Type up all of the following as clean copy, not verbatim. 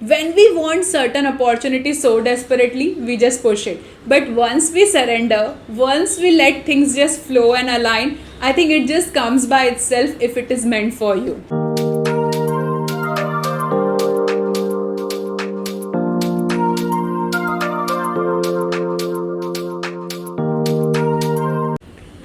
When we want certain opportunities so desperately, we just push it. But once we surrender, once we let things just flow and align, I think it just comes by itself if it is meant for you.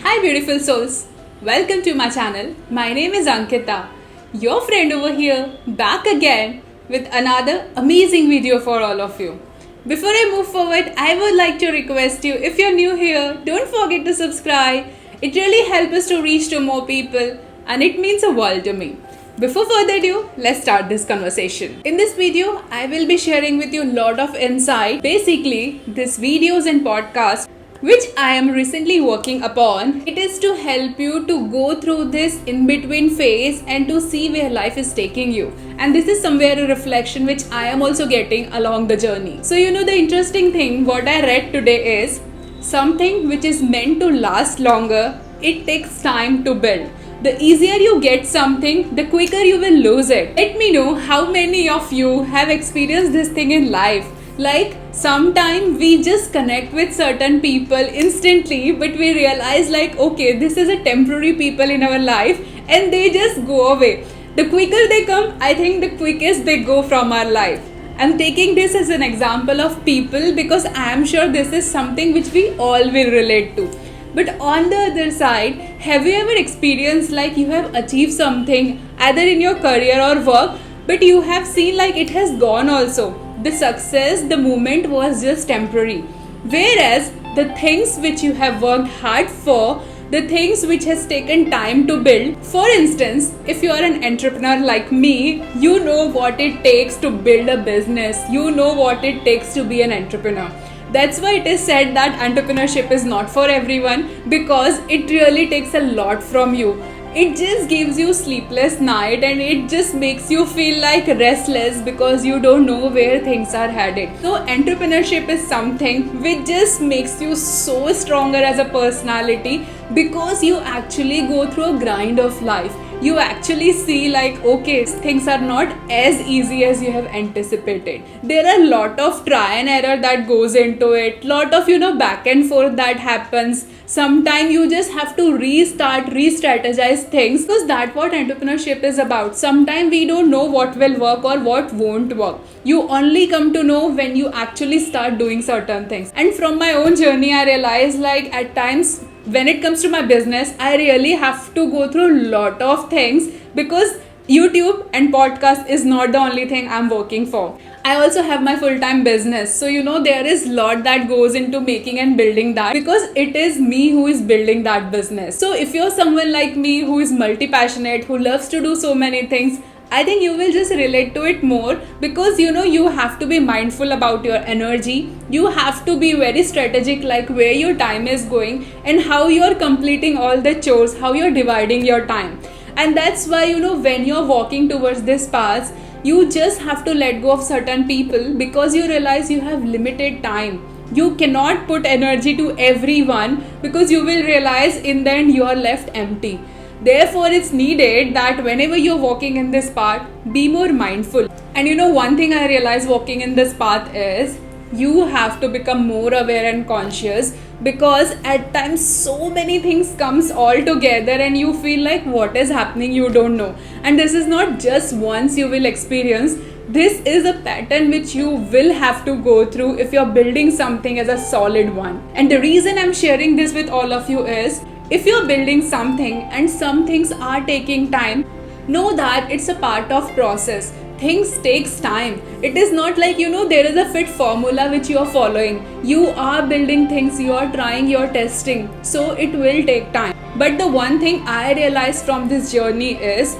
Hi beautiful souls, welcome to my channel. My name is Ankita, your friend over here, back again with another amazing video for all of you. Before I move forward, I would like to request you, if you're new here, don't forget to subscribe. It really helps us to reach to more people and it means a world to me. Before further ado, let's start this conversation. In this video, I will be sharing with you a lot of insight. Basically, these videos and podcasts which I am recently working upon. It is to help you to go through this in-between phase and to see where life is taking you. And this is somewhere a reflection which I am also getting along the journey. So the interesting thing what I read today is something which is meant to last longer, it takes time to build. The easier you get something, the quicker you will lose it. Let me know how many of you have experienced this thing in life. Like sometimes we just connect with certain people instantly, but we realize like, okay, this is a temporary people in our life and they just go away. The quicker they come, I think the quickest they go from our life. I'm taking this as an example of people because I am sure this is something which we all will relate to. But on the other side, have you ever experienced like you have achieved something either in your career or work, but you have seen like it has gone also? The success, the moment was just temporary. Whereas the things which you have worked hard for, the things which has taken time to build. For instance, if you are an entrepreneur like me, you know what it takes to build a business. You know what it takes to be an entrepreneur. That's why it is said that entrepreneurship is not for everyone because it really takes a lot from you. It just gives you sleepless night and it just makes you feel like restless because you don't know where things are headed. So entrepreneurship is something which just makes you so stronger as a personality because you actually go through a grind of life. You actually see like, okay, things are not as easy as you have anticipated. There are a lot of try and error that goes into it, lot of back and forth that happens. Sometimes you just have to restart, re-strategize things because that's what entrepreneurship is about. Sometimes we don't know what will work or what won't work. You only come to know when you actually start doing certain things. And from my own journey, I realized like at times when it comes to my business, I really have to go through a lot of things because YouTube and podcast is not the only thing I'm working for. I also have my full-time business. So there is a lot that goes into making and building that because it is me who is building that business. So if you're someone like me who is multi-passionate, who loves to do so many things, I think you will just relate to it more because you have to be mindful about your energy. You have to be very strategic like where your time is going and how you're completing all the chores, how you're dividing your time. And that's why when you're walking towards this path, you just have to let go of certain people because you realize you have limited time. You cannot put energy to everyone because you will realize in the end you are left empty. Therefore, it's needed that whenever you're walking in this path, be more mindful. And one thing I realized walking in this path is you have to become more aware and conscious because at times so many things comes all together and you feel like what is happening, you don't know. And this is not just once you will experience. This is a pattern which you will have to go through if you're building something as a solid one. And the reason I'm sharing this with all of you is if you're building something and some things are taking time, know that it's a part of process. Things takes time. It is not like there is a fit formula which you are following. You are building things, you are trying, you are testing. So it will take time. But the one thing I realized from this journey is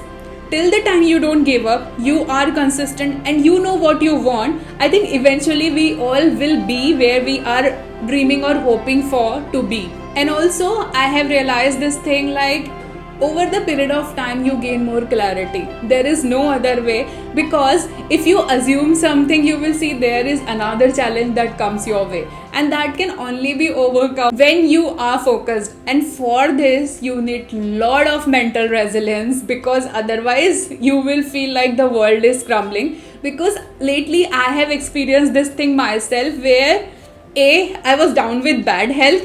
till the time you don't give up, you are consistent and you know what you want, I think eventually we all will be where we are dreaming or hoping for to be. And also I have realized this thing like over the period of time you gain more clarity. There is no other way because if you assume something you will see there is another challenge that comes your way and that can only be overcome when you are focused. And for this you need lot of mental resilience because otherwise you will feel like the world is crumbling. because lately I have experienced this thing myself where A, I was down with bad health.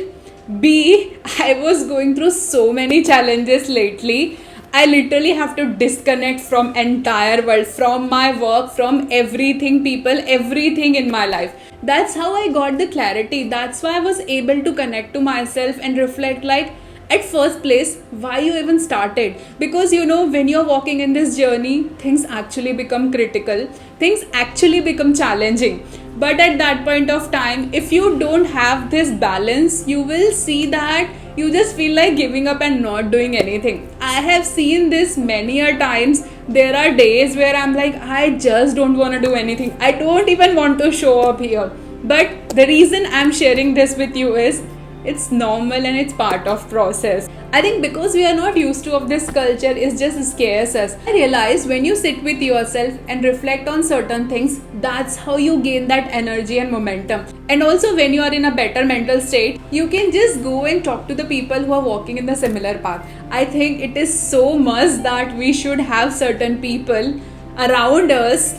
B, I was going through so many challenges lately. I literally have to disconnect from entire world, from my work, from everything, people, everything in my life. That's how I got the clarity. That's why I was able to connect to myself and reflect like, at first place, why you even started. Because when you're walking in this journey, things actually become critical, things actually become challenging. But at that point of time, if you don't have this balance, you will see that you just feel like giving up and not doing anything. I have seen this many a times. There are days where I'm like, I just don't want to do anything, I don't even want to show up here. But the reason I'm sharing this with you is it's normal and it's part of process. I think because we are not used to of this culture, it just scares us. I realize when you sit with yourself and reflect on certain things, that's how you gain that energy and momentum. And also when you are in a better mental state, you can just go and talk to the people who are walking in the similar path. I think it is so must that we should have certain people around us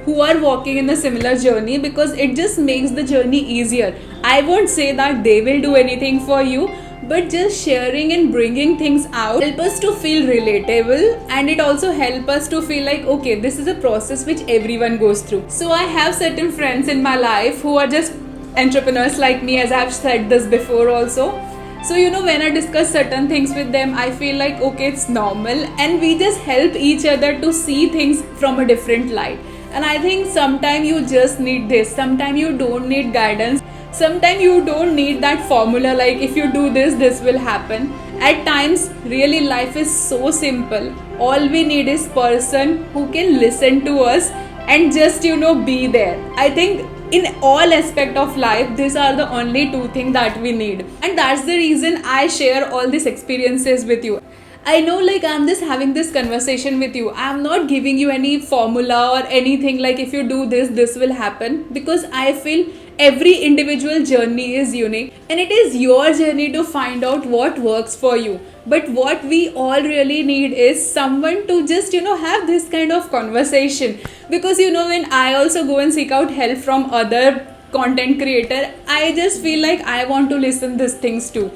who are walking in a similar journey, because it just makes the journey easier. I won't say that they will do anything for you, but just sharing and bringing things out help us to feel relatable, and it also help us to feel like, okay, this is a process which everyone goes through. So I have certain friends in my life who are just entrepreneurs like me, as I've said this before also. So when I discuss certain things with them, I feel like, okay, it's normal, and we just help each other to see things from a different light. And I think sometimes you just need this. Sometimes you don't need guidance. Sometimes you don't need that formula like if you do this, this will happen. At times, really life is so simple. All we need is person who can listen to us and just be there. I think in all aspect of life, these are the only two things that we need. And that's the reason I share all these experiences with you. I know like I'm just having this conversation with you. I'm not giving you any formula or anything like if you do this, this will happen. Because I feel every individual journey is unique and it is your journey to find out what works for you. But what we all really need is someone to just, have this kind of conversation. Because, when I also go and seek out help from other content creator, I just feel like I want to listen these things too.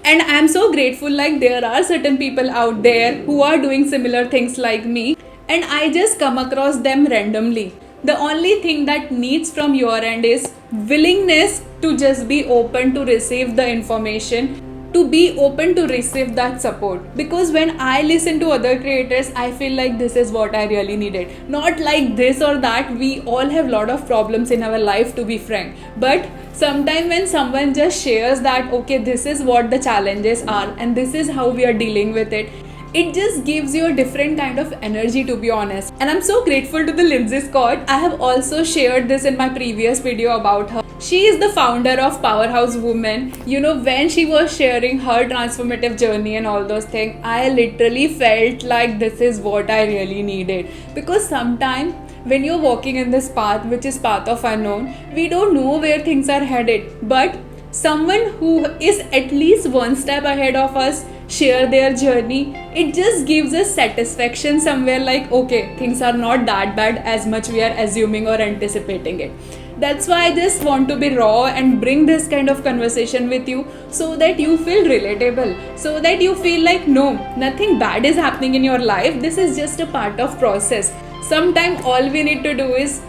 And I'm so grateful like there are certain people out there who are doing similar things like me, and I just come across them randomly. The only thing that needs from your end is willingness to just be open to receive the information, to be open to receive that support. Because when I listen to other creators, I feel like this is what I really needed. Not like this or that. We all have a lot of problems in our life, to be frank. But sometimes when someone just shares that, okay, this is what the challenges are and this is how we are dealing with it, it just gives you a different kind of energy, to be honest. And I'm so grateful to the Lindsay Scott. I have also shared this in my previous video about her. She is the founder of Powerhouse Women. When she was sharing her transformative journey and all those things, I literally felt like this is what I really needed. Because sometimes when you're walking in this path, which is path of unknown, we don't know where things are headed. But someone who is at least one step ahead of us share their journey, it just gives us satisfaction somewhere like, okay, things are not that bad as much we are assuming or anticipating it. That's why I just want to be raw and bring this kind of conversation with you, so that you feel relatable, so that you feel like, no, nothing bad is happening in your life. This is just a part of process. Sometimes all we need to do is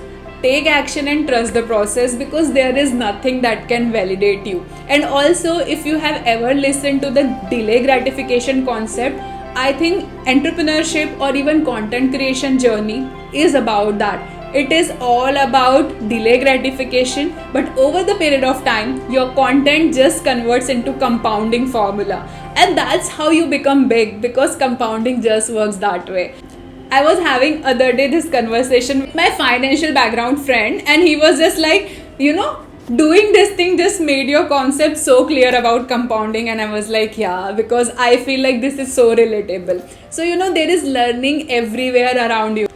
take action and trust the process, because there is nothing that can validate you. And also, if you have ever listened to the delay gratification concept, I think entrepreneurship or even content creation journey is about that. It is all about delay gratification, but over the period of time, your content just converts into compounding formula. And that's how you become big, because compounding just works that way. I was having other day this conversation with my financial background friend, and he was just like, doing this thing just made your concept so clear about compounding. And I was like, yeah, because I feel like this is so relatable. So there is learning everywhere around you.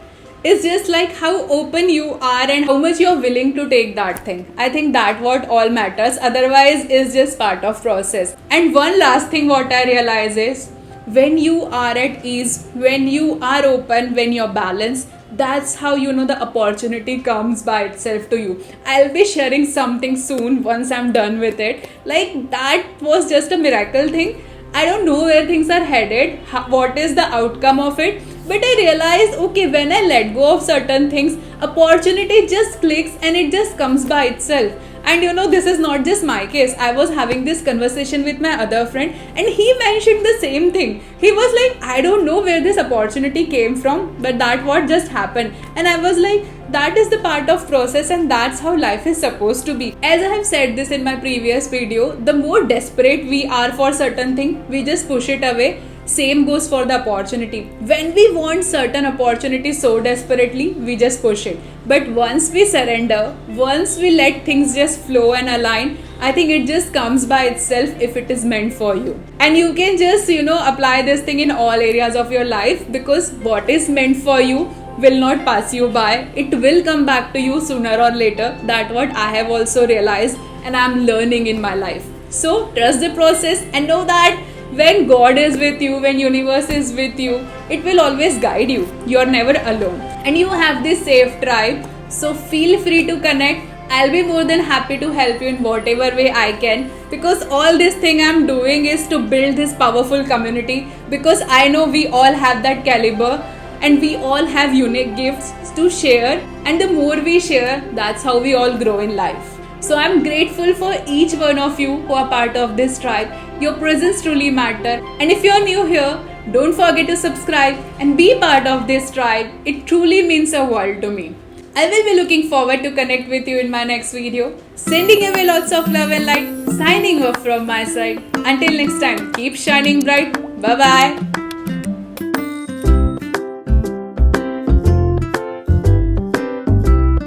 It's just like how open you are and how much you're willing to take that thing. I think that what all matters. Otherwise, it's just part of process. And one last thing what I realize is, when you are at ease, when you are open, when you're balanced, that's how the opportunity comes by itself to you. I'll be sharing something soon once I'm done with it. Like, that was just a miracle thing. I don't know where things are headed, what is the outcome of it, but I realized, okay, when I let go of certain things, opportunity just clicks and it just comes by itself. And this is not just my case. I was having this conversation with my other friend, and he mentioned the same thing. He was like, I don't know where this opportunity came from, but that what just happened. And I was like, that is the part of process, and that's how life is supposed to be. As I have said this in my previous video, the more desperate we are for certain thing, we just push it away. Same goes for the opportunity. When we want certain opportunity so desperately, we just push it. But once we surrender, once we let things just flow and align, I think it just comes by itself if it is meant for you. And you can just apply this thing in all areas of your life, because what is meant for you will not pass you by. It will come back to you sooner or later. That's what I have also realized, and I'm learning in my life. So trust the process and know that when God is with you, when universe is with you, it will always guide you. You're never alone. And you have this safe tribe. So feel free to connect. I'll be more than happy to help you in whatever way I can, because all this thing I'm doing is to build this powerful community, because I know we all have that caliber and we all have unique gifts to share, and the more we share, that's how we all grow in life. So I'm grateful for each one of you who are part of this tribe. Your presence truly matters. And if you're new here, don't forget to subscribe and be part of this tribe. It truly means a world to me. I will be looking forward to connect with you in my next video. Sending away lots of love and light. Signing off from my side. Until next time, keep shining bright. Bye bye.